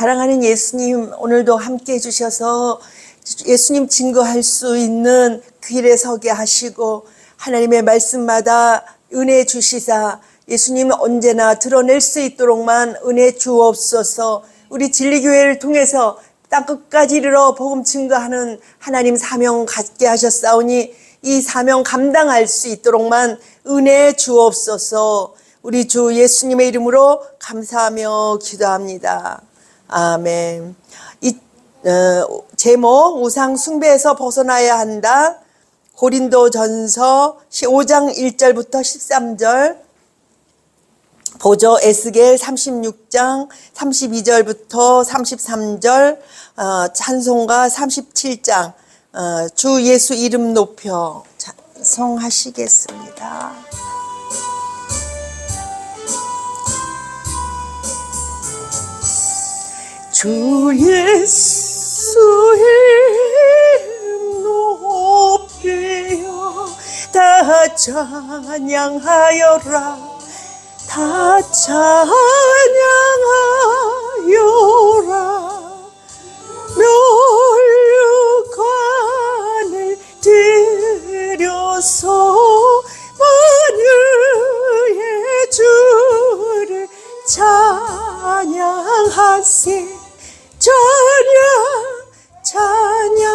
사랑하는 예수님, 오늘도 함께 해주셔서 예수님 증거할 수 있는 길에 서게 하시고 하나님의 말씀마다 은혜 주시사 예수님 언제나 드러낼 수 있도록만 은혜 주옵소서. 우리 진리교회를 통해서 땅끝까지 이르러 복음 증거하는 하나님 사명 갖게 하셨사오니 이 사명 감당할 수 있도록만 은혜 주옵소서. 우리 주 예수님의 이름으로 감사하며 기도합니다. 아멘. 제목 우상 숭배에서 벗어나야 한다. 고린도전서 5장 1절부터 13절, 보조 에스겔 36장 32절부터 33절, 찬송가 37장, 주 예수 이름 높여 찬송하시겠습니다. 주 예수 이름 높여 다 찬양하여라, 다 찬양하여라. 멸류관을 들여서 만유의 주를 찬양하세. 찬양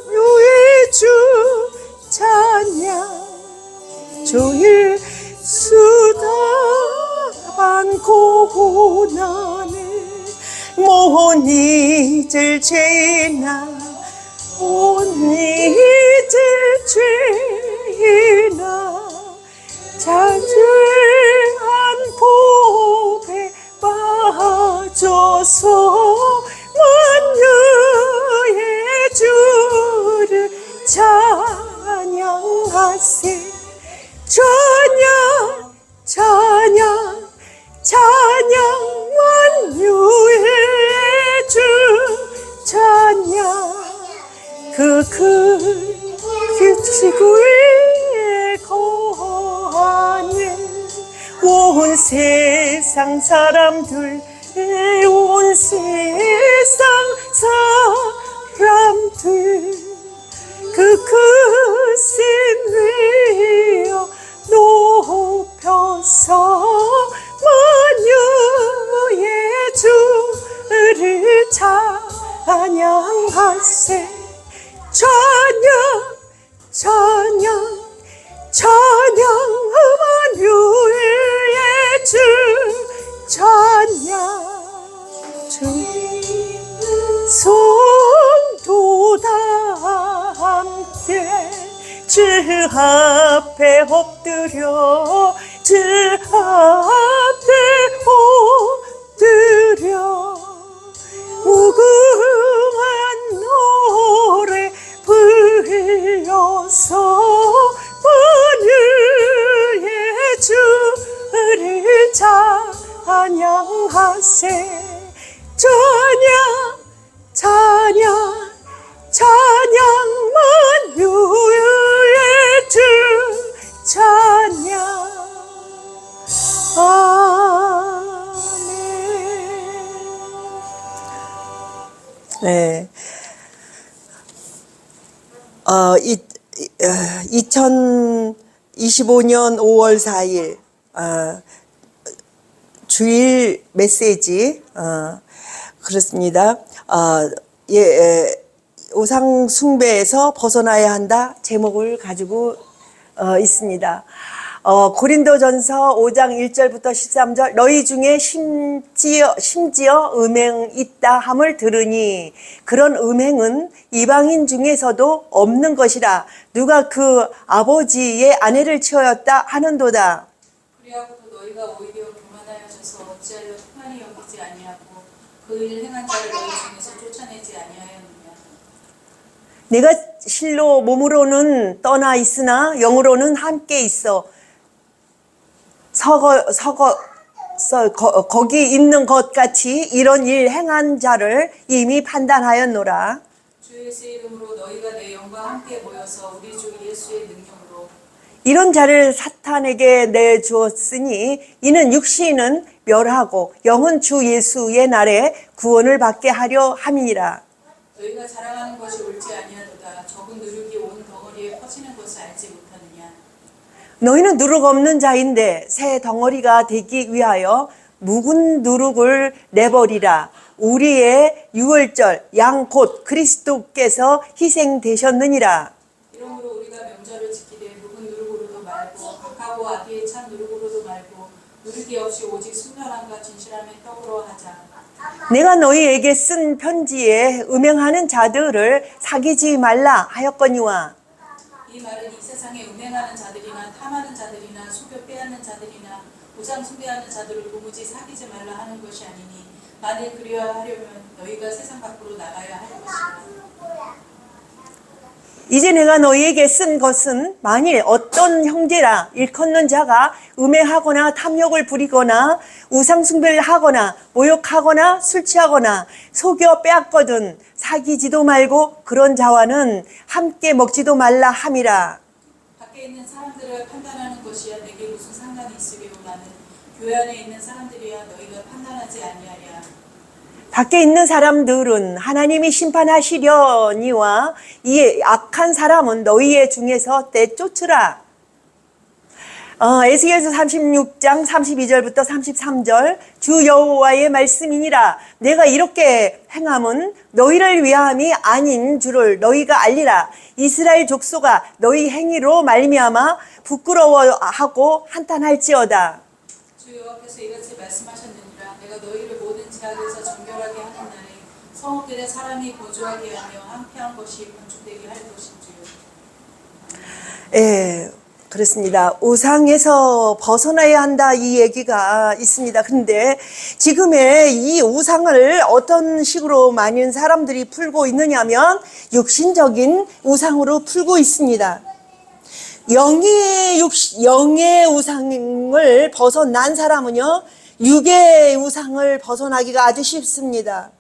만유의 주 찬양. 주의 수다반 고난을 못 잊을 죄나, 못 잊을 죄나. 자주한 복에 빠져서 만유의 주를 찬양하세. 찬양 만유의 주 찬양. 그 지구에 거하는 온 세상 사람들, 온 세상 사람들 그 신 위여 높여서 만유의 주를 찬양하세. 찬양 만유의 주 찬양. 주 성도 다 함께 주 앞에 엎드려, 주 앞에 엎드려 무궁한 노래 불려서 만유의 주를 찬양하세. 찬양 만유의 주 찬양. 아멘. 네. 2025년 5월 4일 주일 메시지 그렇습니다. 우상 숭배에서 벗어나야 한다 제목을 가지고 있습니다. 고린도전서 5장 1절부터 13절, 너희 중에 심지어 음행 있다 함을 들으니 그런 음행은 이방인 중에서도 없는 것이라. 누가 그 아버지의 아내를 치었다 하는도다. 그리하고도 너희가 오히려 교만하여져서 어찌하여 평안히 여기지 아니하고 그 일 행한 자를 너희 중에서 쫓아내지 아니하였느냐. 내가 실로 몸으로는 떠나 있으나 영으로는 함께 있어 거기 있는 것 같이 이런 일 행한 자를 이미 판단하였노라. 주 예수의 이름으로 너희가 내 영과 함께 모여서 우리 주 예수의 능력으로 이런 자를 사탄에게 내주었으니 이는 육신은 멸하고 영은 주 예수의 날에 구원을 받게 하려 함이니라. 너희가 자랑하는 것이 옳지 아니하도다. 적은 누룩이 온 덩어리에 퍼지는 것을 알지 못하느냐. 너희는 누룩 없는 자인데 새 덩어리가 되기 위하여 묵은 누룩을 내버리라. 우리의 유월절 양 곧 그리스도께서 희생되셨느니라. 이러므로 우리가 명절을 지키되 묵은 누룩으로도 말고 악하고 악의에 찬 누룩으로도 말고 누룩이 없이 오직 순전함과 진실함의 떡으로 하자. 내가 너희에게 쓴 편지에 음행하는 자들을 사귀지 말라 하였거니와. 이 말은 이 세상에 음행하는 자들이나 탐하는 자들이나 속여 빼앗는 자들이나 우상 숭배하는 자들을 도무지 사귀지 말라 하는 것이 아니니 만일 그리하려면 너희가 세상 밖으로 나가야 할 것이라. 이제 내가 너희에게 쓴 것은 만일 어떤 형제라 일컫는 자가 음행하거나 탐욕을 부리거나 우상숭배를 하거나 모욕하거나 술 취하거나 속여 빼앗거든 사귀지도 말고 그런 자와는 함께 먹지도 말라 함이라. 밖에 있는 사람들을 판단하는 것이야 내게 무슨 상관이 있으리요. 나는 교회 안에 있는 사람들이야 너희가 판단하지 아니하랴. 밖에 있는 사람들은 하나님이 심판하시려니와 이 악한 사람은 너희의 중에서 떼쫓으라. 에스겔서 36장 32절부터 33절 주 여호와의 말씀이니라. 내가 이렇게 행함은 너희를 위함이 아닌 줄을 너희가 알리라. 이스라엘 족속아 너희 행위로 말미암아 부끄러워하고 한탄할지어다. 주 여호와께서 이같이 말씀하셨느니라. 내가 너희를 모든 제약에서 정결하게 하는 날에 성읍들에 사람이 거주하게 하며 한패한 것이 건축되게 할 것인지요. 예, 그렇습니다. 우상에서 벗어나야 한다 이 얘기가 있습니다. 근데 지금의 이 우상을 어떤 식으로 많은 사람들이 풀고 있느냐면 육신적인 우상으로 풀고 있습니다. 영의 우상을 벗어난 사람은요, 육의 우상을 벗어나기가 아주 쉽습니다.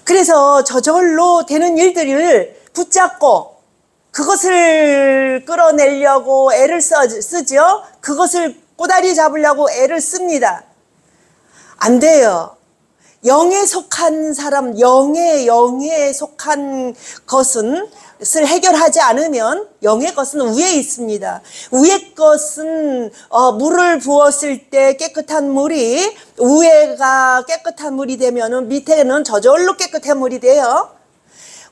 그래서 저절로 되는 일들을 붙잡고 그것을 끌어내려고 애를 쓰죠. 그것을 꼬다리 잡으려고 애를 씁니다. 안 돼요. 영에 속한 사람, 영에 속한 것은 해결하지 않으면 영의 것은 위에 있습니다. 위의 것은 물을 부었을 때 깨끗한 물이 위에가 깨끗한 물이 되면은 밑에는 저절로 깨끗한 물이 돼요.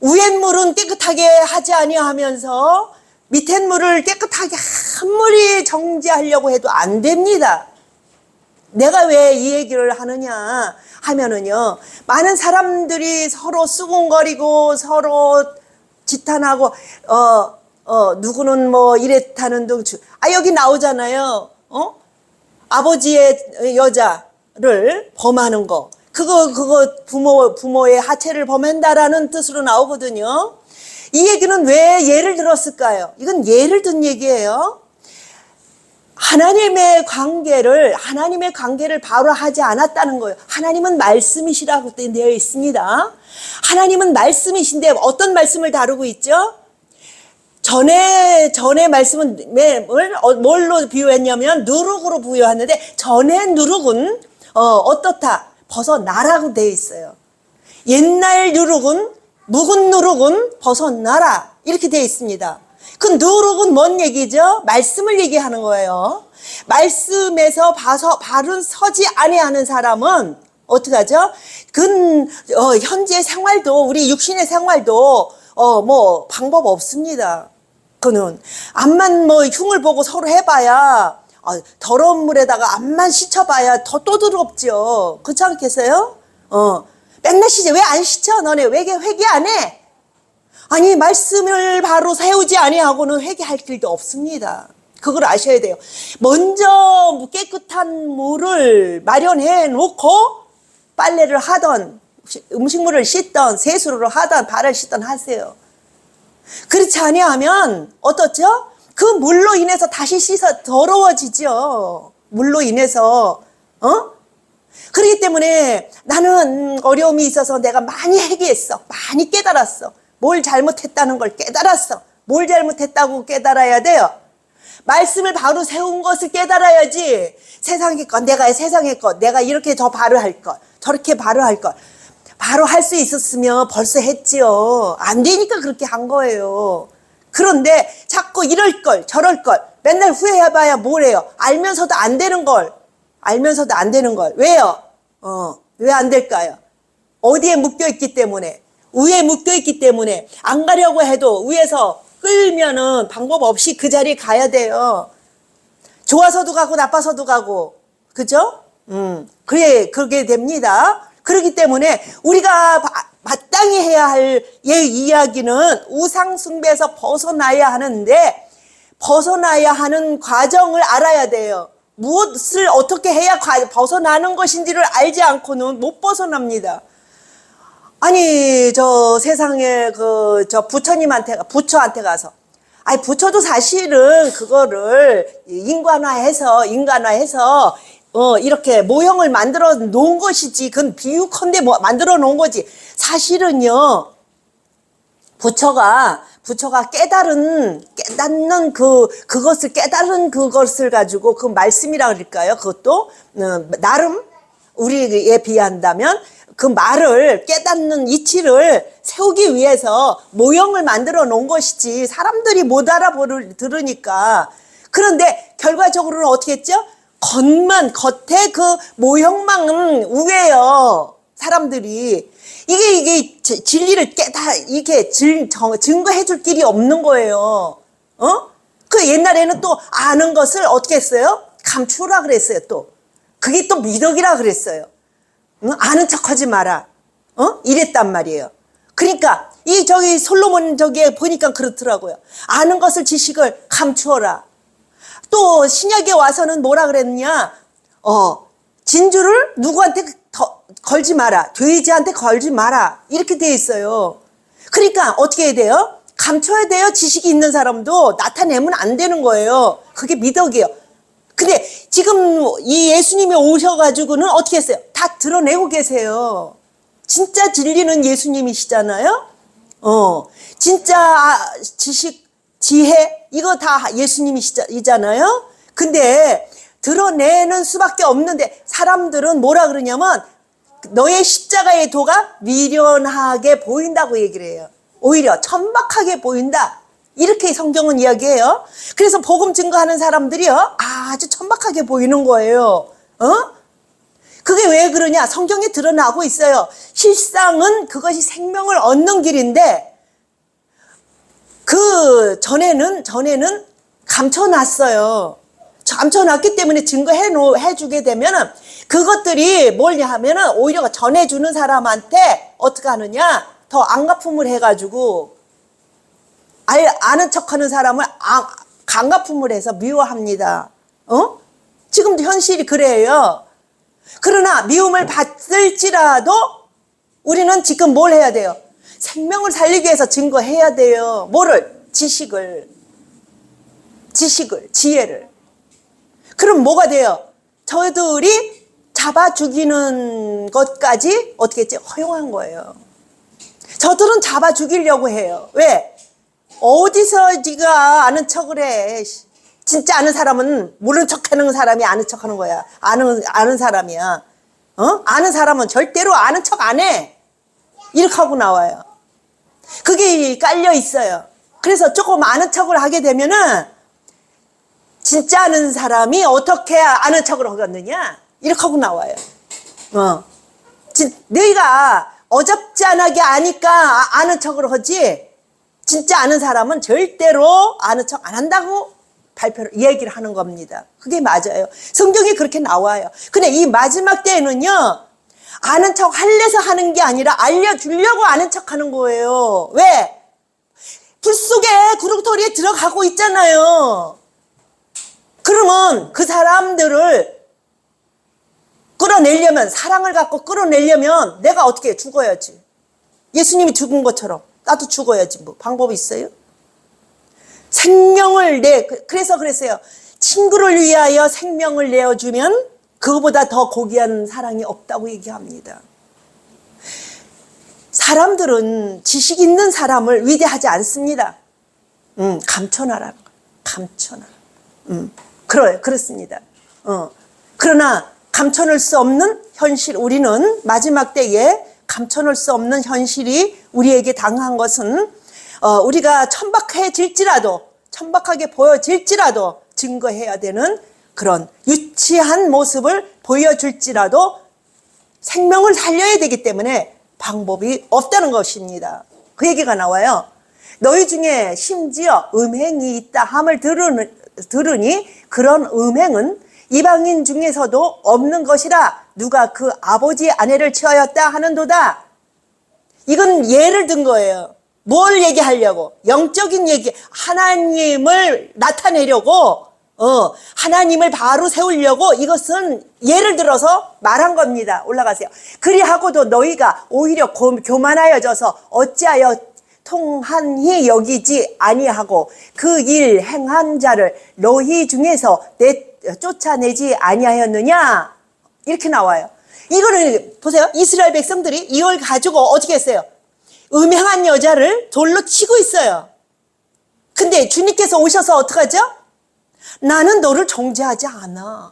위의 물은 깨끗하게 하지 아니하면서 밑에 물을 깨끗하게 한물이 정지하려고 해도 안 됩니다. 내가 왜 이 얘기를 하느냐 하면은요, 많은 사람들이 서로 수군거리고 서로 지탄하고 누구는 뭐 이랬다는 등 여기 나오잖아요. 아버지의 여자를 범하는 거. 그거 부모의 하체를 범한다라는 뜻으로 나오거든요. 이 얘기는 왜 예를 들었을까요? 이건 예를 든 얘기예요. 하나님의 관계를 바로 하지 않았다는 거예요. 하나님은 말씀이시라고 되어 있습니다. 하나님은 말씀이신데 어떤 말씀을 다루고 있죠? 전에 말씀은 뭘로 비유했냐면 누룩으로 비유했는데 전에 누룩은 어떻다? 벗어나라고 되어 있어요. 옛날 누룩은 묵은 누룩은 벗어나라 이렇게 되어 있습니다. 그 누룩은 뭔 얘기죠? 말씀을 얘기하는 거예요. 말씀에서 바른 서지 아니하는 사람은 어떻게 하죠? 현재 생활도 우리 육신의 생활도 뭐 방법 없습니다. 그는 앞만 뭐 흉을 보고 서로 해봐야 더러운 물에다가 앞만 씻어봐야 더 더럽죠. 그렇지 않겠어요? 맨날 씻어. 왜 안 씻어? 너네 왜 회개 안 해? 아니 말씀을 바로 세우지 아니하고는 회개할 길도 없습니다. 그걸 아셔야 돼요. 먼저 깨끗한 물을 마련해 놓고 빨래를 하던 음식물을 씻던 세수를 하던 발을 씻던 하세요. 그렇지 아니하면 어떻죠? 그 물로 인해서 다시 더러워지죠. 물로 인해서 그렇기 때문에 나는 어려움이 있어서 내가 많이 회개했어. 많이 깨달았어. 뭘 잘못했다는 걸 깨달았어. 뭘 잘못했다고 깨달아야 돼요? 말씀을 바로 세운 것을 깨달아야지. 세상의 것, 내가 세상의 것, 내가 이렇게 더 바로 할 것, 저렇게 바로 할 것. 바로 할 수 있었으면 벌써 했지요. 안 되니까 그렇게 한 거예요. 그런데 자꾸 이럴 걸, 저럴 걸, 맨날 후회해봐야 뭐래요. 알면서도 안 되는 걸. 알면서도 안 되는 걸. 왜요? 왜 안 될까요? 어디에 묶여있기 때문에. 위에 묶여있기 때문에. 안 가려고 해도 위에서 끌면은 방법 없이 그 자리에 가야 돼요. 좋아서도 가고 나빠서도 가고. 그죠? 그래, 그러게 됩니다. 그렇기 때문에 우리가 마땅히 해야 할 이야기는 우상숭배에서 벗어나야 하는데, 벗어나야 하는 과정을 알아야 돼요. 무엇을 어떻게 해야 벗어나는 것인지를 알지 않고는 못 벗어납니다. 아니, 저 세상에 저 부처한테 가서, 아니, 부처도 사실은 그거를 인간화해서, 이렇게 모형을 만들어 놓은 것이지. 그건 비유컨대 만들어 놓은 거지. 사실은요, 부처가 깨닫는 그것을 가지고 그 말씀이라 그럴까요? 그것도, 나름, 우리에 비한다면 그 말을 깨닫는 이치를 세우기 위해서 모형을 만들어 놓은 것이지. 사람들이 못 알아들으니까. 그런데 결과적으로는 어떻게 했죠? 겉에 그 모형만 우겨요. 사람들이. 이게 진리를 증거해 줄 길이 없는 거예요. 그 옛날에는 또 아는 것을 어떻게 했어요? 감추라 그랬어요, 또. 그게 또 미덕이라 그랬어요. 아는 척 하지 마라. 이랬단 말이에요. 그러니까, 솔로몬 보니까 그렇더라고요. 아는 것을 지식을 감추어라. 또 신약에 와서는 뭐라 그랬냐? 진주를 누구한테 걸지 마라. 돼지한테 걸지 마라. 이렇게 돼 있어요. 그러니까 어떻게 해야 돼요? 감춰야 돼요. 지식이 있는 사람도 나타내면 안 되는 거예요. 그게 미덕이에요. 근데 지금 이 예수님이 오셔가지고는 어떻게 했어요? 다 드러내고 계세요. 진짜 진리는 예수님이시잖아요. 진짜 지식, 지혜, 이거 다 예수님이시잖아요. 근데 드러내는 수밖에 없는데 사람들은 뭐라 그러냐면 너의 십자가의 도가 미련하게 보인다고 얘기를 해요. 오히려 천박하게 보인다. 이렇게 성경은 이야기해요. 그래서 복음 증거하는 사람들이요, 아주 천박하게 보이는 거예요. 그게 왜 그러냐? 성경에 드러나고 있어요. 실상은 그것이 생명을 얻는 길인데, 전에는 감춰놨어요. 감춰놨기 때문에 증거해주게 되면은, 그것들이 뭐냐 하면은, 오히려 전해주는 사람한테 어떻게 하느냐? 더 안가품을 해가지고, 아는 척 하는 사람을 강가품을 해서 미워합니다. 지금도 현실이 그래요. 그러나 미움을 받을지라도 우리는 지금 뭘 해야 돼요? 생명을 살리기 위해서 증거해야 돼요. 뭐를? 지혜를. 그럼 뭐가 돼요? 저들이 잡아 죽이는 것까지 어떻게 했지? 허용한 거예요. 저들은 잡아 죽이려고 해요. 왜? 어디서 네가 아는 척을 해? 진짜 아는 사람은 모르는 척하는 사람이 아는 척하는 거야. 아는 사람이야. 아는 사람은 절대로 아는 척 안 해. 이렇게 하고 나와요. 그게 깔려 있어요. 그래서 조금 아는 척을 하게 되면은 진짜 아는 사람이 어떻게 아는 척을 하겠느냐? 이렇게 하고 나와요. 너희가 어접지 않게 아니까 아는 척을 하지. 진짜 아는 사람은 절대로 아는 척 안 한다고 얘기를 하는 겁니다. 그게 맞아요. 성경에 그렇게 나와요. 근데 이 마지막 때에는요, 아는 척 할래서 하는 게 아니라 알려주려고 아는 척 하는 거예요. 왜? 불 속에 구렁텅이에 들어가고 있잖아요. 그러면 그 사람들을 끌어내려면, 사랑을 갖고 끌어내려면 내가 어떻게 죽어야지. 예수님이 죽은 것처럼 나도 죽어야지. 뭐 방법이 있어요? 생명을 그래서 그랬어요. 친구를 위하여 생명을 내어주면 그거보다 더 고귀한 사랑이 없다고 얘기합니다. 사람들은 지식 있는 사람을 위대하지 않습니다. 감춰놔라는 거예요. 감춰놔. 그렇습니다. 그러나 감춰낼 수 없는 현실, 우리는 마지막 때에 감춰낼 수 없는 현실이 우리에게 당한 것은 우리가 천박하게 보여질지라도 증거해야 되는 그런 유치한 모습을 보여줄지라도 생명을 살려야 되기 때문에 방법이 없다는 것입니다. 그 얘기가 나와요. 너희 중에 심지어 음행이 있다 함을 들으니 그런 음행은 이방인 중에서도 없는 것이라 누가 그 아버지 아내를 취하였다 하는도다. 이건 예를 든 거예요. 뭘 얘기하려고? 영적인 얘기, 하나님을 나타내려고, 하나님을 바로 세우려고 이것은 예를 들어서 말한 겁니다. 올라가세요. 그리하고도 너희가 오히려 교만하여져서 어찌하여 통한히 여기지 아니하고 그 일 행한 자를 너희 중에서 쫓아내지 아니하였느냐? 이렇게 나와요. 이거는 보세요. 이스라엘 백성들이 이걸 가지고 어떻게 했어요? 음행한 여자를 돌로 치고 있어요. 근데 주님께서 오셔서 어떡하죠? 나는 너를 정죄하지 않아.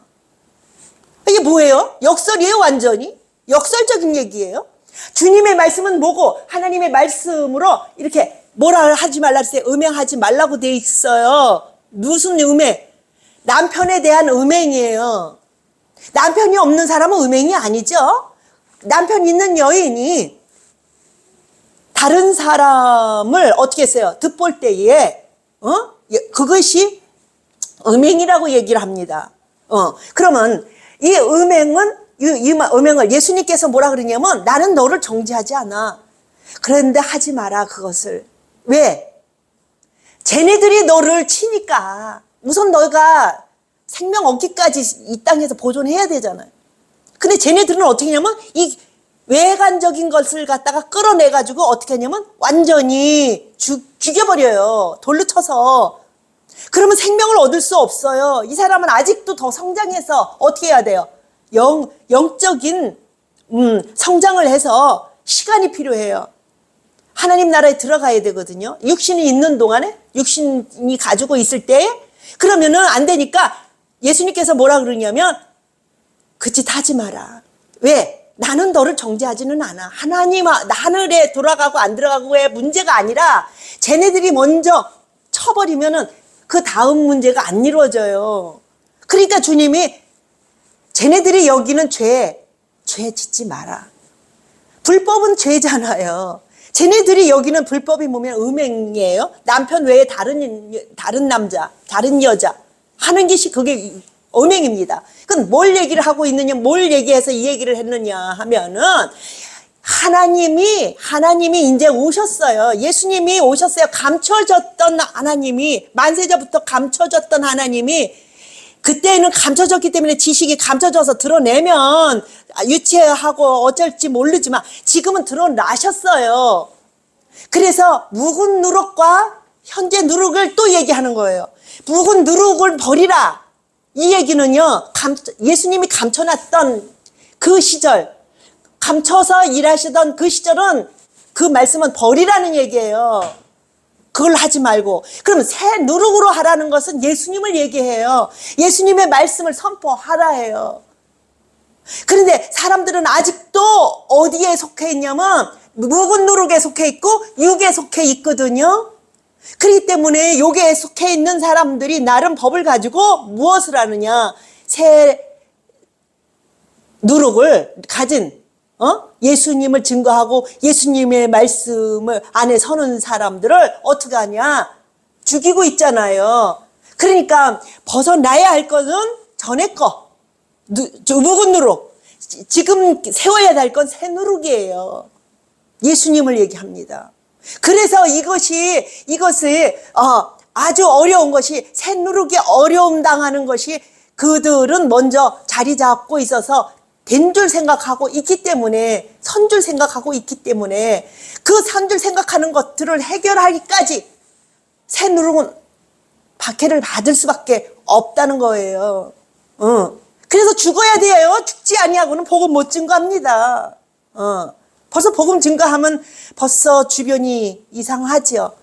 이게 뭐예요? 역설이에요, 완전히. 역설적인 얘기예요. 주님의 말씀은 뭐고 하나님의 말씀으로 이렇게 뭐라 하지 말라 했어요. 음행하지 말라고 돼 있어요. 무슨 음행? 남편에 대한 음행이에요. 남편이 없는 사람은 음행이 아니죠. 남편 있는 여인이 다른 사람을 어떻게 했어요? 득볼 때에 그것이 음행이라고 얘기를 합니다. 그러면 이 음행을 예수님께서 뭐라 그러냐면 나는 너를 정죄하지 않아. 그런데 하지 마라 그것을. 왜? 쟤네들이 너를 치니까 우선 너가 생명 얻기까지 이 땅에서 보존해야 되잖아요. 근데 쟤네들은 어떻게 하냐면 이 외관적인 것을 갖다가 끌어내가지고 어떻게 하냐면 완전히 죽여버려요. 돌로 쳐서. 그러면 생명을 얻을 수 없어요. 이 사람은 아직도 더 성장해서 어떻게 해야 돼요? 영적인 성장을 해서 시간이 필요해요. 하나님 나라에 들어가야 되거든요. 육신이 있는 동안에, 육신이 가지고 있을 때에 그러면은 안 되니까 예수님께서 뭐라 그러냐면 그 짓 하지 마라. 왜? 나는 너를 정죄하지는 않아. 하늘에 돌아가고 안 들어가고의 문제가 아니라 쟤네들이 먼저 쳐버리면은 그 다음 문제가 안 이루어져요. 그러니까 주님이 쟤네들이 여기는 죄 짓지 마라. 불법은 죄잖아요. 쟤네들이 여기는 불법이 뭐면 음행이에요. 남편 외에 다른 남자, 다른 여자 하는 것이 그게 음행입니다. 그건 뭘 얘기를 하고 있느냐, 뭘 얘기해서 이 얘기를 했느냐 하면은 하나님이 이제 오셨어요. 예수님이 오셨어요. 감춰졌던 하나님이, 만세자부터 감춰졌던 하나님이 그때는 감춰졌기 때문에 지식이 감춰져서 드러내면 유치하고 어쩔지 모르지만 지금은 드러나셨어요. 그래서 묵은 누룩과 현재 누룩을 또 얘기하는 거예요. 묵은 누룩을 버리라. 이 얘기는요, 예수님이 감춰놨던 그 시절, 감춰서 일하시던 그 시절은 그 말씀은 버리라는 얘기예요. 그걸 하지 말고. 그럼 새 누룩으로 하라는 것은 예수님을 얘기해요. 예수님의 말씀을 선포하라 해요. 그런데 사람들은 아직도 어디에 속해 있냐면 묵은 누룩에 속해 있고 육에 속해 있거든요. 그렇기 때문에 여기에 속해 있는 사람들이 나름 법을 가지고 무엇을 하느냐. 새 누룩을 가진 예수님을 증거하고 예수님의 말씀을 안에 서는 사람들을 어떻게 하냐? 죽이고 있잖아요. 그러니까 벗어나야 할 것은 전에 거. 묵은 누룩. 지금 세워야 할 건 새 누룩이에요. 예수님을 얘기합니다. 그래서 이것이 아주 어려운 것이 새 누룩이 어려움 당하는 것이 그들은 먼저 자리 잡고 있어서 된 줄 생각하고 있기 때문에 선 줄 생각하고 있기 때문에 그 선 줄 생각하는 것들을 해결하기까지 새 누룩은 박해를 받을 수밖에 없다는 거예요. 그래서 죽어야 돼요. 죽지 아니하고는 복음 못 증거합니다. 벌써 복음 증거하면 벌써 주변이 이상하죠.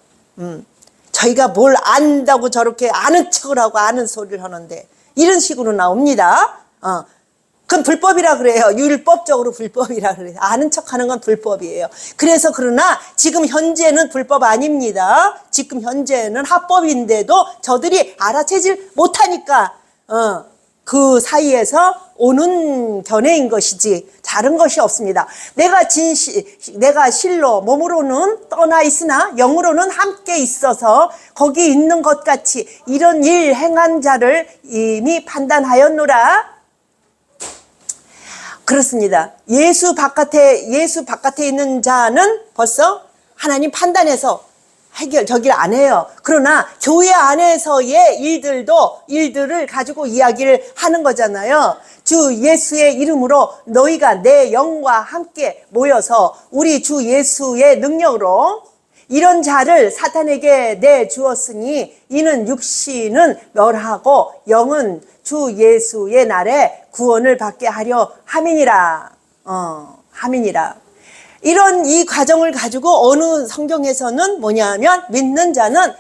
저희가 뭘 안다고 저렇게 아는 척을 하고 아는 소리를 하는데 이런 식으로 나옵니다. 그건 불법이라 그래요. 율법적으로 불법이라 그래요. 아는 척하는 건 불법이에요. 그래서 그러나 지금 현재는 불법 아닙니다. 지금 현재는 합법인데도 저들이 알아채질 못하니까 그 사이에서 오는 견해인 것이지 다른 것이 없습니다. 내가 실로 몸으로는 떠나 있으나 영으로는 함께 있어서 거기 있는 것 같이 이런 일 행한 자를 이미 판단하였노라. 그렇습니다. 예수 바깥에 있는 자는 벌써 하나님 판단해서 저기를 안 해요. 그러나 교회 안에서의 일들을 가지고 이야기를 하는 거잖아요. 주 예수의 이름으로 너희가 내 영과 함께 모여서 우리 주 예수의 능력으로 이런 자를 사탄에게 내주었으니 이는 육신은 멸하고 영은 주 예수의 날에 구원을 받게 하려 함이니라. 함이니라. 이런 이 과정을 가지고 어느 성경에서는 뭐냐면 믿는 자는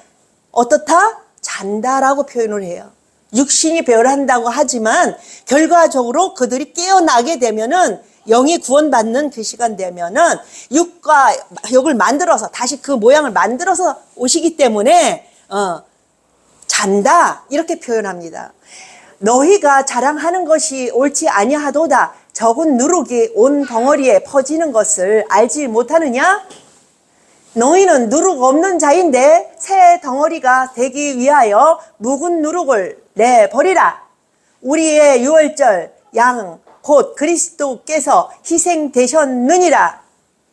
어떻다? 잔다라고 표현을 해요. 육신이 배열한다고 하지만 결과적으로 그들이 깨어나게 되면은 영이 구원받는 그 시간 되면은 육을 만들어서 다시 그 모양을 만들어서 오시기 때문에 잔다 이렇게 표현합니다. 너희가 자랑하는 것이 옳지 아니하도다. 적은 누룩이 온 덩어리에 퍼지는 것을 알지 못하느냐? 너희는 누룩 없는 자인데 새 덩어리가 되기 위하여 묵은 누룩을 내버리라. 우리의 유월절 양 곧 그리스도께서 희생되셨느니라.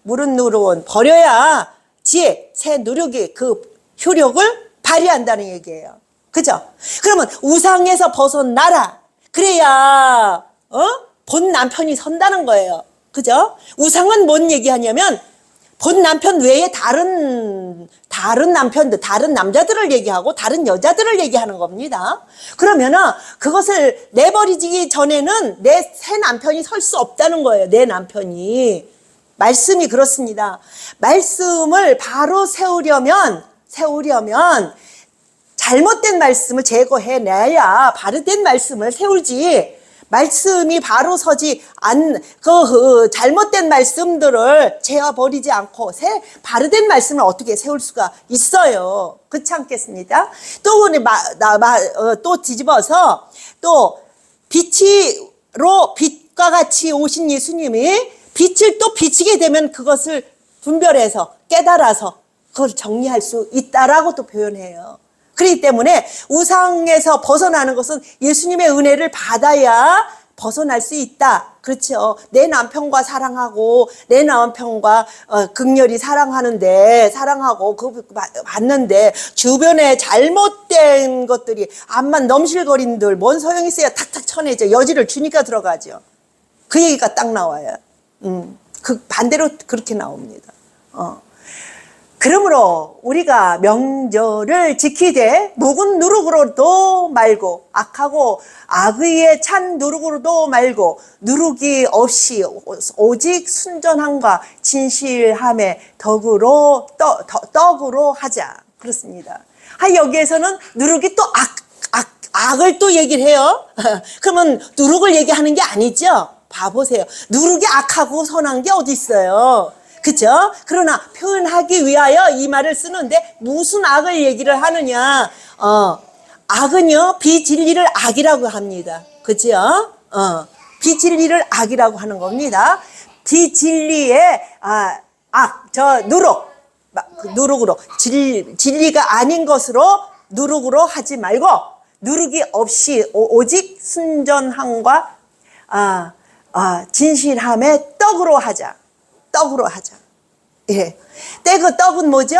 무른 누룩은 버려야 새 누룩이 그 효력을 발휘한다는 얘기예요. 그죠? 그러면 우상에서 벗어나라. 그래야 본 남편이 선다는 거예요. 그죠? 우상은 뭔 얘기하냐면 본 남편 외에 다른 남편들, 다른 남자들을 얘기하고 다른 여자들을 얘기하는 겁니다. 그러면은 그것을 내버리기 전에는 내 새 남편이 설 수 없다는 거예요. 내 남편이. 말씀이 그렇습니다. 말씀을 바로 세우려면 잘못된 말씀을 제거해내야 바르된 말씀을 세우지. 말씀이 바로 서지 잘못된 말씀들을 제어버리지 않고 바르된 말씀을 어떻게 세울 수가 있어요. 그렇지 않겠습니까? 또 뒤집어서 또 빛과 같이 오신 예수님이 빛을 또 비치게 되면 그것을 분별해서 깨달아서 그걸 정리할 수 있다라고 또 표현해요. 그렇기 때문에 우상에서 벗어나는 것은 예수님의 은혜를 받아야 벗어날 수 있다. 그렇죠. 내 남편과 사랑하고 내 남편과 극렬히 사랑하고 봤는데 주변에 잘못된 것들이 암만 넘실거린들 뭔 소용이 있어야 탁탁 쳐내죠. 여지를 주니까 들어가죠. 그 얘기가 딱 나와요. 그 반대로 그렇게 나옵니다. 그러므로 우리가 명절을 지키되 묵은 누룩으로도 말고 악하고 악의에 찬 누룩으로도 말고 누룩이 없이 오직 순전함과 진실함의 떡으로 하자. 그렇습니다. 여기에서는 누룩이 또 악을 또 얘기를 해요. 그러면 누룩을 얘기하는 게 아니죠. 봐보세요. 누룩이 악하고 선한 게 어디 있어요. 그죠? 그러나 표현하기 위하여 이 말을 쓰는데 무슨 악을 얘기를 하느냐? 악은요, 비진리를 악이라고 합니다. 그죠? 비진리를 악이라고 하는 겁니다. 비진리의 누룩으로 진리가 아닌 것으로 누룩으로 하지 말고 누룩이 없이 오직 순전함과 진실함의 떡으로 하자. 떡으로 하자. 예. 그 떡은 뭐죠?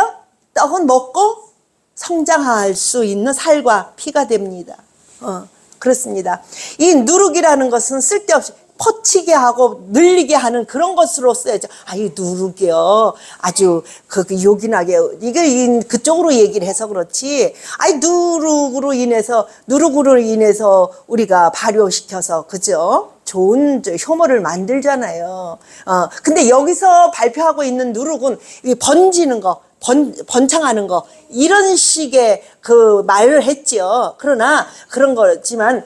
떡은 먹고 성장할 수 있는 살과 피가 됩니다. 그렇습니다. 이 누룩이라는 것은 쓸데없이 퍼치게 하고 늘리게 하는 그런 것으로 써야죠. 이 누룩이요. 아주 요긴하게, 이게 그쪽으로 얘기를 해서 그렇지. 누룩으로 인해서 우리가 발효시켜서, 그죠? 좋은 효모를 만들잖아요. 근데 여기서 발표하고 있는 누룩은 번지는 거, 번창하는 거 이런 식의 그 말을 했지요. 그러나 그런 거지만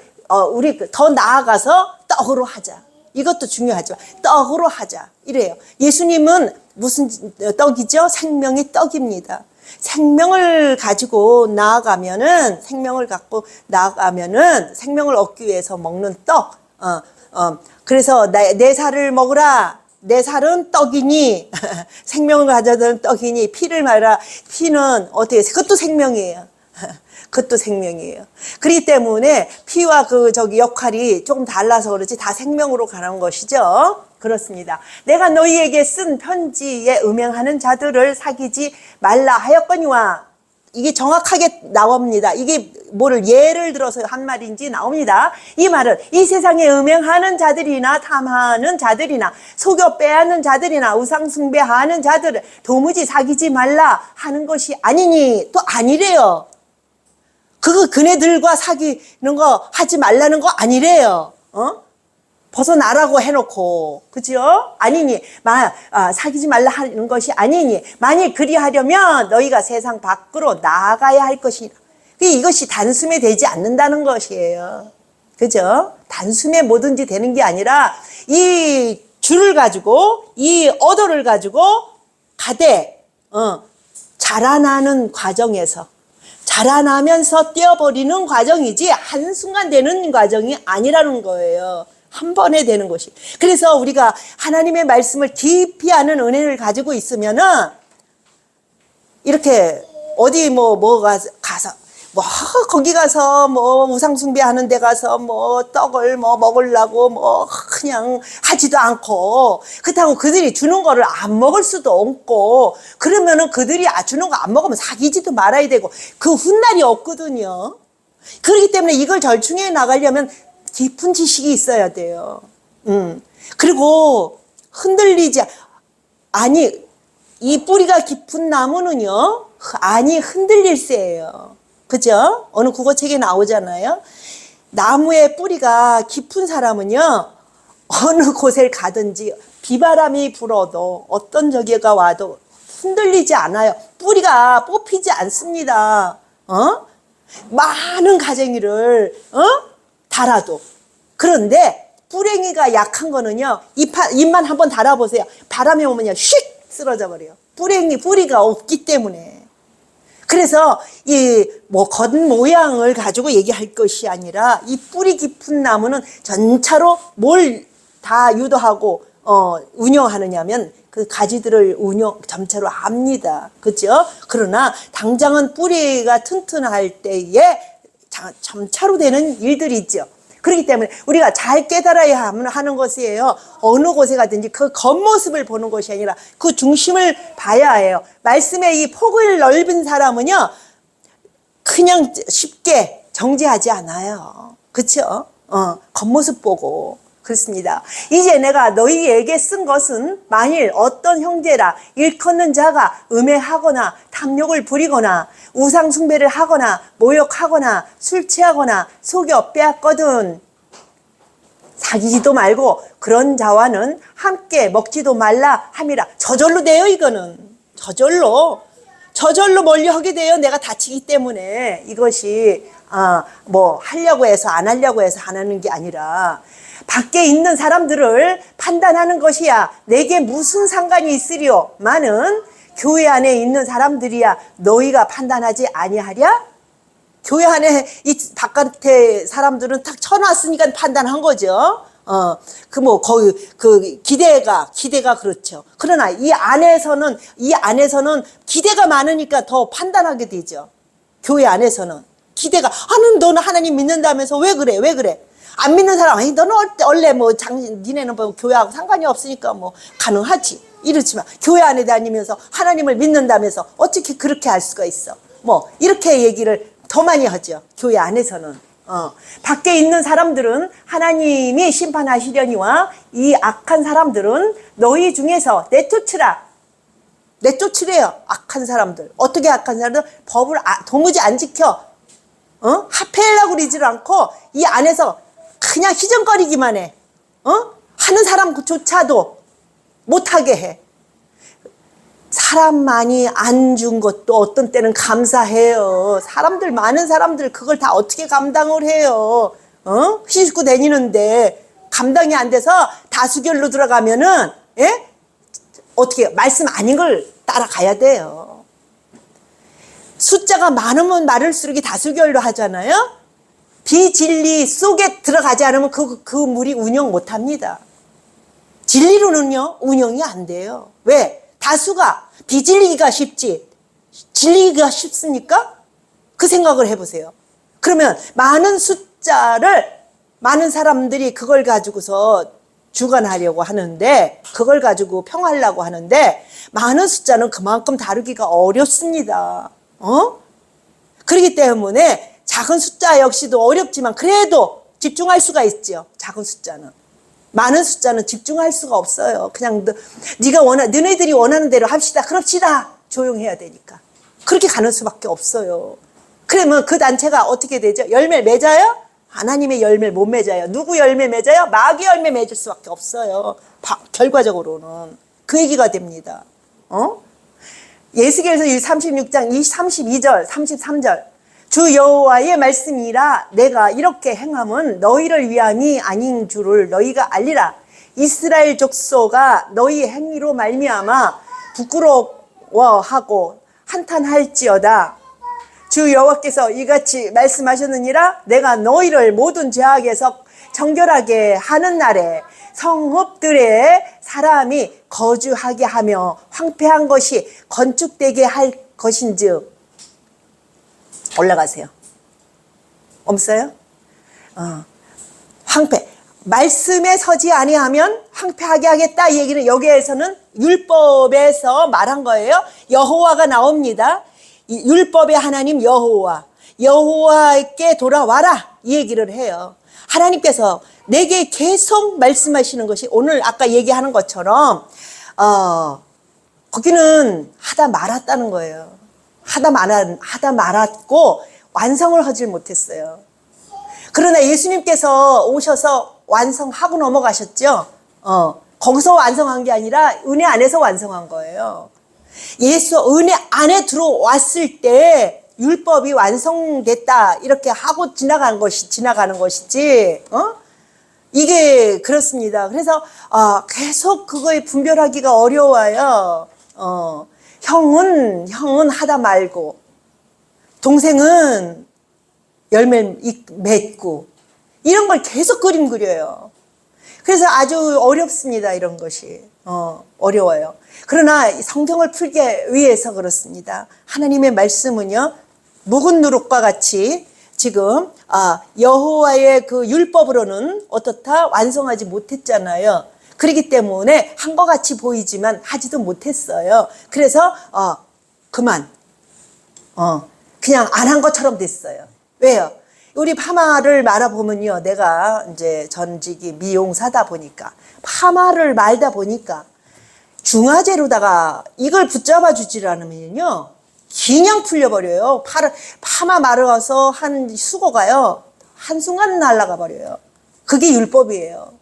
우리 더 나아가서 떡으로 하자. 이것도 중요하지만 떡으로 하자 이래요. 예수님은 무슨 떡이죠? 생명의 떡입니다. 생명을 가지고 나아가면은 생명을 갖고 나아가면은 생명을 얻기 위해서 먹는 떡. 그래서 내 살을 먹으라. 내 살은 떡이니 생명을 가져다는 떡이니 피를 말라. 피는 어떻게 그것도 생명이에요. 그것도 생명이에요. 그렇기 때문에 피와 역할이 조금 달라서 그렇지 다 생명으로 가는 것이죠. 그렇습니다. 내가 너희에게 쓴 편지에 음행하는 자들을 사귀지 말라 하였거니와 이게 정확하게 나옵니다. 이게 예를 들어서 한 말인지 나옵니다. 이 말은 이 세상에 음행하는 자들이나 탐하는 자들이나 속여 빼앗는 자들이나 우상 숭배하는 자들을 도무지 사귀지 말라 하는 것이 아니니 또 아니래요. 그네들과 사귀는 거 하지 말라는 거 아니래요. 벗어나라고 해놓고, 그죠? 아니니, 사귀지 말라 하는 것이 아니니, 만일 그리하려면 너희가 세상 밖으로 나아가야 할 것이라. 이것이 단숨에 되지 않는다는 것이에요. 그죠? 단숨에 뭐든지 되는 게 아니라, 이 줄을 가지고, 이 어도를 가지고, 가되, 자라나는 과정에서, 자라나면서 떼어버리는 과정이지 한순간 되는 과정이 아니라는 거예요. 한 번에 되는 것이. 그래서 우리가 하나님의 말씀을 깊이 아는 은혜를 가지고 있으면은 이렇게 어디 가서 거기 가서 우상숭배하는 데 가서 떡을 먹으려고 그냥 하지도 않고 그렇다고 그들이 주는 거를 안 먹을 수도 없고 그러면은 그들이 주는 거 안 먹으면 사귀지도 말아야 되고 그 훗날이 없거든요. 그렇기 때문에 이걸 절충해 나가려면 깊은 지식이 있어야 돼요. 그리고 흔들리지 이 뿌리가 깊은 나무는요 흔들릴세예요. 그죠? 어느 국어책에 나오잖아요. 나무의 뿌리가 깊은 사람은요, 어느 곳을 가든지 비바람이 불어도 어떤 저기가 와도 흔들리지 않아요. 뿌리가 뽑히지 않습니다. 많은 가쟁이를, 달아도. 그런데 뿌랭이가 약한 거는요, 잎만 한번 달아보세요. 바람이 오면요, 휙 쓰러져 버려요. 뿌리가 없기 때문에. 그래서 겉 모양을 가지고 얘기할 것이 아니라 이 뿌리 깊은 나무는 전차로 뭘 다 유도하고 운영하느냐면 그 가지들을 점차로 합니다. 그죠? 그러나 당장은 뿌리가 튼튼할 때에 점차로 되는 일들이 있죠. 그렇기 때문에 우리가 잘 깨달아야 하는 것이에요. 어느 곳에 가든지 그 겉모습을 보는 것이 아니라 그 중심을 봐야 해요. 말씀의 이 폭을 넓은 사람은요, 그냥 쉽게 정지하지 않아요. 그렇죠? 겉모습 보고. 그렇습니다. 이제 내가 너희에게 쓴 것은 만일 어떤 형제라 일컫는 자가 음해하거나 탐욕을 부리거나 우상 숭배를 하거나 모욕하거나 술 취하거나 속여 빼앗거든 사귀지도 말고 그런 자와는 함께 먹지도 말라 함이라. 저절로 돼요. 이거는 저절로 멀리 하게 돼요. 내가 다치기 때문에. 이것이 하려고 해서 안 하려고 해서 안 하는 게 아니라 밖에 있는 사람들을 판단하는 것이야. 내게 무슨 상관이 있으리요? 많은 교회 안에 있는 사람들이야 너희가 판단하지 아니하랴? 교회 안에 이 바깥에 사람들은 딱 쳐놨으니까 판단한 거죠. 기대가 그렇죠. 그러나 이 안에서는 기대가 많으니까 더 판단하게 되죠. 교회 안에서는 기대가 너는 하나님 믿는다면서 왜 그래? 안 믿는 사람, 너는 원래 니네는 교회하고 상관이 없으니까 가능하지. 이렇지만, 교회 안에 다니면서 하나님을 믿는다면서 어떻게 그렇게 할 수가 있어. 이렇게 얘기를 더 많이 하죠. 교회 안에서는. 밖에 있는 사람들은 하나님이 심판하시려니와 이 악한 사람들은 너희 중에서 내쫓으래요. 악한 사람들. 어떻게 악한 사람들? 법을 도무지 안 지켜. 합해하려고 그러지 않고 이 안에서 그냥 희정거리기만 해. 하는 사람조차도 못하게 해. 사람 많이 안 준 것도 어떤 때는 감사해요. 사람들, 많은 사람들 그걸 다 어떻게 감당을 해요? 싣고 다니는데 감당이 안 돼서 다수결로 들어가면은, 예? 어떻게, 말씀 아닌 걸 따라가야 돼요. 숫자가 많으면 많을수록 다수결로 하잖아요? 비진리 속에 들어가지 않으면 그 물이 운영 못 합니다. 진리로는요, 운영이 안 돼요. 왜? 다수가 비진리기가 쉽지, 진리기가 쉽습니까? 그 생각을 해보세요. 그러면 많은 숫자를, 많은 사람들이 그걸 가지고서 주관하려고 하는데, 그걸 가지고 평하려고 하는데, 많은 숫자는 그만큼 다루기가 어렵습니다. 그렇기 때문에 작은 숫자 역시도 어렵지만 그래도 집중할 수가 있죠. 작은 숫자는. 많은 숫자는 집중할 수가 없어요. 그냥 너네들이 원하는 대로 합시다. 그럽시다. 조용해야 되니까. 그렇게 가는 수밖에 없어요. 그러면 그 단체가 어떻게 되죠? 열매 맺어요? 하나님의 열매를 못 맺어요. 누구 열매 맺어요? 마귀 열매 맺을 수밖에 없어요. 결과적으로는. 그 얘기가 됩니다. 예수께서 36장 32절 33절 주 여호와의 말씀이라 내가 이렇게 행함은 너희를 위함이 아닌 줄을 너희가 알리라. 이스라엘 족속아 너희의 행위로 말미암아 부끄러워하고 한탄할지어다. 주 여호와께서 이같이 말씀하셨느니라. 내가 너희를 모든 죄악에서 정결하게 하는 날에 성읍들에 사람이 거주하게 하며 황폐한 것이 건축되게 할 것인즉. 올라가세요. 없어요? 황폐. 말씀에 서지 아니하면 황폐하게 하겠다. 이 얘기는 여기에서는 율법에서 말한 거예요. 여호와가 나옵니다. 율법의 하나님 여호와께 돌아와라. 이 얘기를 해요. 하나님께서 내게 계속 말씀하시는 것이 오늘 아까 얘기하는 것처럼 거기는 하다 말았다는 거예요. 하다 말았고 완성을 하질 못했어요. 그러나 예수님께서 오셔서 완성하고 넘어가셨죠. 거기서 완성한 게 아니라 은혜 안에서 완성한 거예요. 은혜 안에 들어왔을 때 율법이 완성됐다 이렇게 하고 지나가는 것이지. 이게 그렇습니다. 그래서 계속 그거에 분별하기가 어려워요. 형은 하다 말고 동생은 열매 맺고 이런 걸 계속 그림 그려요. 그래서 아주 어렵습니다. 이런 것이 어려워요. 그러나 성경을 풀기 위해서 그렇습니다. 하나님의 말씀은요 묵은 누룩과 같이 지금 여호와의 그 율법으로는 어떻다 완성하지 못했잖아요. 그렇기 때문에 한 것 같이 보이지만 하지도 못했어요. 그래서 그냥 안 한 것처럼 됐어요. 왜요? 우리 파마를 말아보면요, 내가 이제 전직이 미용사다 보니까 파마를 말다 보니까 중화제로다가 이걸 붙잡아 주질 않으면요 그냥 풀려버려요. 파마 말아서 한 수고가요 한순간 날아가 버려요. 그게 율법이에요.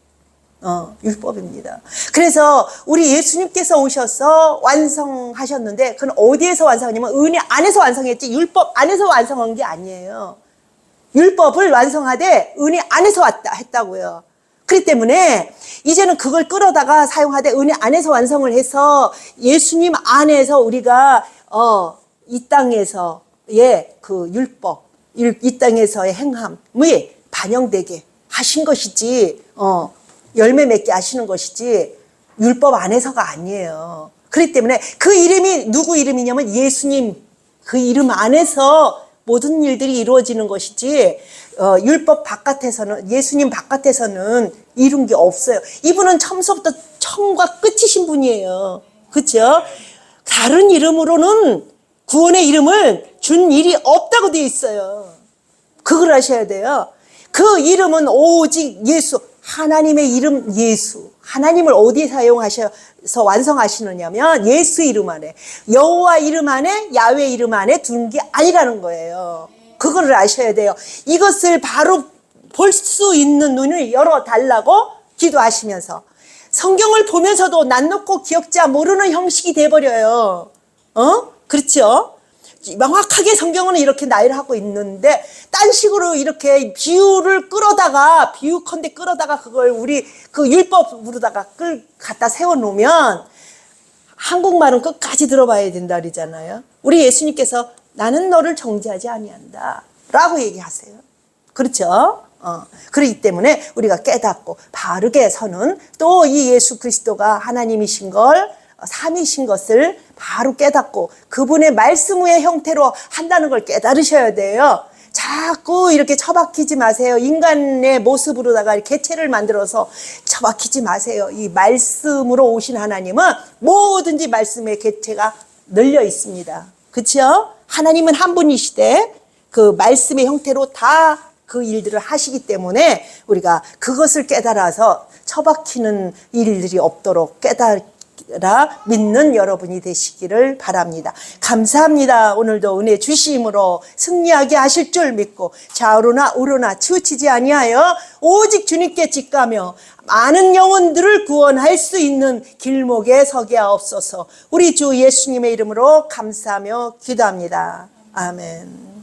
율법입니다. 그래서 우리 예수님께서 오셔서 완성하셨는데 그건 어디에서 완성하냐면 은혜 안에서 완성했지 율법 안에서 완성한 게 아니에요. 율법을 완성하되 은혜 안에서 했다고요. 그렇기 때문에 이제는 그걸 끌어다가 사용하되 은혜 안에서 완성을 해서 예수님 안에서 우리가 이 땅에서의 그 율법, 이 땅에서의 행함이 반영되게 하신 것이지 열매 맺게 하시는 것이지 율법 안에서가 아니에요. 그렇기 때문에 그 이름이 누구 이름이냐면 예수님 그 이름 안에서 모든 일들이 이루어지는 것이지 율법 바깥에서는 예수님 바깥에서는 이룬 게 없어요. 이분은 처음부터 처음과 끝이신 분이에요. 그렇죠? 다른 이름으로는 구원의 이름을 준 일이 없다고 되어 있어요. 그걸 아셔야 돼요. 그 이름은 오직 예수. 하나님의 이름 예수. 하나님을 어디에 사용하셔서 완성하시느냐면 예수 이름 안에 여호와 이름 안에 야훼 이름 안에 둔 게 아니라는 거예요. 그거를 아셔야 돼요. 이것을 바로 볼 수 있는 눈을 열어달라고 기도하시면서 성경을 보면서도 난 놓고 기억자 모르는 형식이 돼버려요. 그렇죠? 명확하게 성경은 이렇게 나열하고 있는데 딴 식으로 이렇게 비유컨대 끌어다가 그걸 우리 그 율법으로다가 갖다 세워놓으면 한국말은 끝까지 들어봐야 된다 그러잖아요. 우리 예수님께서 나는 너를 정죄하지 아니한다 라고 얘기하세요. 그렇죠? 그렇기 때문에 우리가 깨닫고 바르게 서는 또 이 예수 그리스도가 하나님이신 걸 삼위신 것을 바로 깨닫고 그분의 말씀의 형태로 한다는 걸 깨달으셔야 돼요. 자꾸 이렇게 처박히지 마세요. 인간의 모습으로다가 개체를 만들어서 처박히지 마세요. 이 말씀으로 오신 하나님은 뭐든지 말씀의 개체가 널려 있습니다. 그렇죠? 하나님은 한 분이시되 그 말씀의 형태로 다 그 일들을 하시기 때문에 우리가 그것을 깨달아서 처박히는 일들이 없도록 깨달아 믿는 여러분이 되시기를 바랍니다. 감사합니다. 오늘도 은혜 주심으로 승리하게 하실 줄 믿고 좌우로나 우로나 치우치지 아니하여 오직 주님께 직가며 많은 영혼들을 구원할 수 있는 길목에 서게 하옵소서. 우리 주 예수님의 이름으로 감사하며 기도합니다. 아멘.